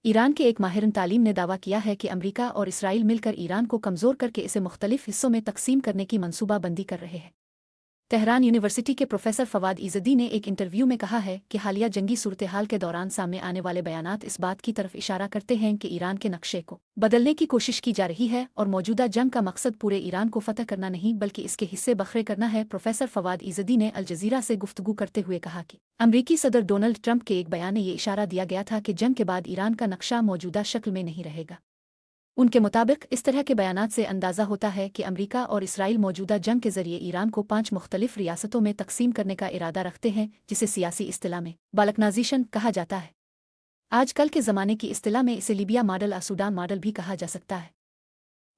Iran के एक माहिर तालीम ने दावा किया है कि अमेरिका और इसराइल मिलकर ईरान को कमज़ोर करके इसे मुख्तलिफ हिस्सों में तकसीम करने की मनसूबाबंदी कर रहे हैं। तेहरान यूनिवर्सिटी के प्रोफेसर फवाद इज़दी ने एक इंटरव्यू में कहा है कि हालिया जंगी सूरत-ए-हाल के दौरान सामने आने वाले बयानात इस बात की तरफ इशारा करते हैं कि ईरान के नक्शे को बदलने की कोशिश की जा रही है और मौजूदा जंग का मकसद पूरे ईरान को फतह करना नहीं बल्कि इसके हिस्से बखरे करना है। प्रोफेसर फवाद इज़दी ने अल जज़ीरा से गुफ्तगू करते हुए कहा कि अमरीकी सदर डोनाल्ड ट्रंप के एक बयान में ये इशारा दिया गया था कि जंग के बाद ईरान का नक्शा मौजूदा शक्ल में नहीं रहेगा। उनके मुताबिक इस तरह के बयानात से अंदाज़ा होता है कि अमेरिका और इसराइल मौजूदा जंग के जरिए ईरान को 5 मुख्तलिफ रियासतों में तकसीम करने का इरादा रखते हैं, जिसे सियासी इस्तिलाह में बाल्कनाइजेशन कहा जाता है। आजकल के ज़माने की इस्तिलाह में इसे लीबिया मॉडल या सूडान मॉडल भी कहा जा सकता है।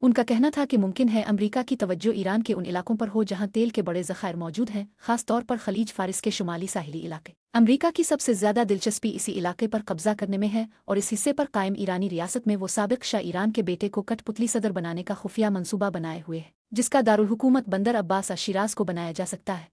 उनका कहना था कि मुमकिन है अमेरिका की तवज्जो ईरान के उन इलाकों पर हो जहां तेल के बड़े ज़खायर मौजूद हैं, खास तौर पर खलीज फारिस के शुमाली साहिली इलाके। अमेरिका की सबसे ज़्यादा दिलचस्पी इसी इलाके पर कब्जा करने में है और इस हिस्से पर कायम ईरानी रियासत में वो साबिक शाह ईरान के बेटे को कठपुतली सदर बनाने का खुफिया मंसूबा बनाए हुए है, जिसका दारुल हुकूमत बंदर अब्बास शिराज को बनाया जा सकता है।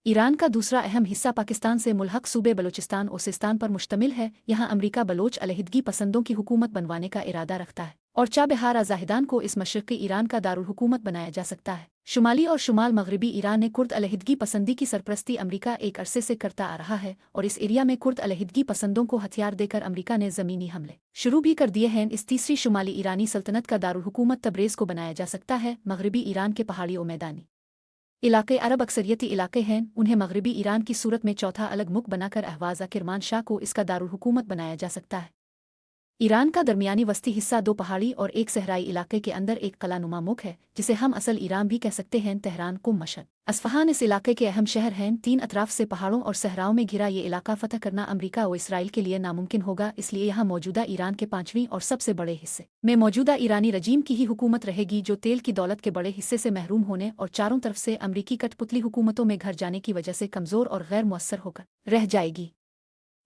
ईरान का दूसरा अहम हिस्सा पाकिस्तान से मुल्हक सूबे बलूचिस्तान और सिस्तान पर मुश्तमिल है। यहाँ अमेरिका बलोच अलहदगी पसंदों की हुकूमत बनवाने का इरादा रखता है और चाबहार आज़ाहिदान को इस मशरक़ी ईरान का दारुल हुकूमत बनाया जा सकता है। शुमाली और शुमाल मगरबी ईरान ने कुर्द अलहदगी पसंदी की सरपरस्ती अमेरिका एक अरसे से करता आ रहा है और इस एरिया में कुर्द अलहदगी पसंदों को हथियार देकर अमेरिका ने ज़मीनी हमले शुरू भी कर दिए हैं। इस तीसरी शुमाली ईरानी सल्तनत का दारुल हुकूमत तब्रेज़ को बनाया जा सकता है। मगरबी ईरान के पहाड़ी और मैदानी इलाके अरब अक्सरियती इलाके हैं, उन्हें मगरबी ईरान की सूरत में चौथा अलग मुल्क बनाकर अहवाज़ किरमान शाह को इसका दारुल हुकूमत बनाया जा सकता है। ईरान का दरमियानी वस्ती हिस्सा 2 पहाड़ी और एक सहराई इलाके के अंदर एक कलानुमा मुल्क है, जिसे हम असल ईरान भी कह सकते हैं। तेहरान, कुम, मशहद, अस्फहान इस इलाके के अहम शहर हैं। 3 अतराफ से पहाड़ों और सहराओं में घिरा ये इलाका फतह करना अमेरिका और इसराइल के लिए नामुमकिन होगा। इसलिए यहाँ मौजूदा ईरान के 5वीं और सबसे बड़े हिस्से में मौजूदा ईरानी रजीम की ही हुकूमत रहेगी, जो तेल की दौलत के बड़े हिस्से से महरूम होने और चारों तरफ से अमरीकी कठपुतली हुकूमतों में घर जाने की वजह से कमज़ोर और गैर मुअस्सर होकर रह जाएगी।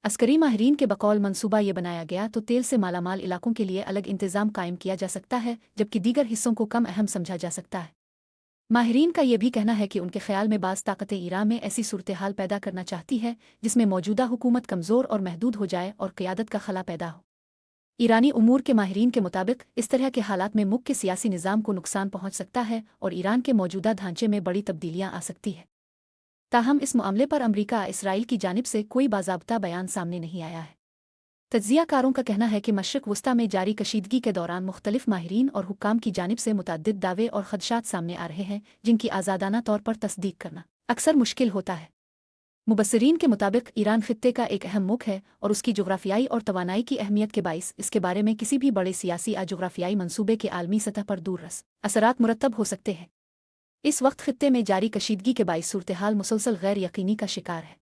अस्करी माहिरीन के बकौल मंसूबा ये बनाया गया तो तेल से मालामाल इलाकों के लिए अलग इंतज़ाम कायम किया जा सकता है, जबकि दीगर हिस्सों को कम अहम समझा जा सकता है। माहिरीन का यह भी कहना है कि उनके ख्याल में बाज़ ताकतें ईरान में ऐसी सूरत हाल पैदा करना चाहती है जिसमें मौजूदा हुकूमत कमज़ोर और महदूद हो जाए और क़यादत का खला पैदा हो। ईरानी उमूर के माहिरीन के मुताबिक इस तरह के हालात में मुल्क के सियासी निज़ाम को नुकसान पहुँच सकता है और ईरान के मौजूदा ढांचे में बड़ी तब्दीलियाँ आ सकती है। ताहम इस मामले पर अमेरिका इसराइल की जानिब से कोई बाज़ाब्ता बयान सामने नहीं आया है। तज्ज़ियाकारों का कहना है कि मशरिक़ वस्ता में जारी कशीदगी के दौरान मुख्तलिफ माहिरीन और हुक्काम की जानिब से मुतअद्दिद दावे और खदशात सामने आ रहे हैं, जिनकी आज़ादाना तौर पर तस्दीक करना अक्सर मुश्किल होता है। मुबस्सिरीन के मुताबिक ईरान खित्ते का एक अहम मुल्क है और उसकी जोग्राफियाई और तवानाई की अहमियत के बाइस इसके बारे में किसी भी बड़े सियासी या जोग्राफियाई मंसूबे के आलमी सतह पर दूररस असरात मुरतब हो सकते हैं। इस वक्त खित्ते में जारी कशीदगी के बाइस सूरत हाल मुसलसल गैर यकीनी का शिकार है।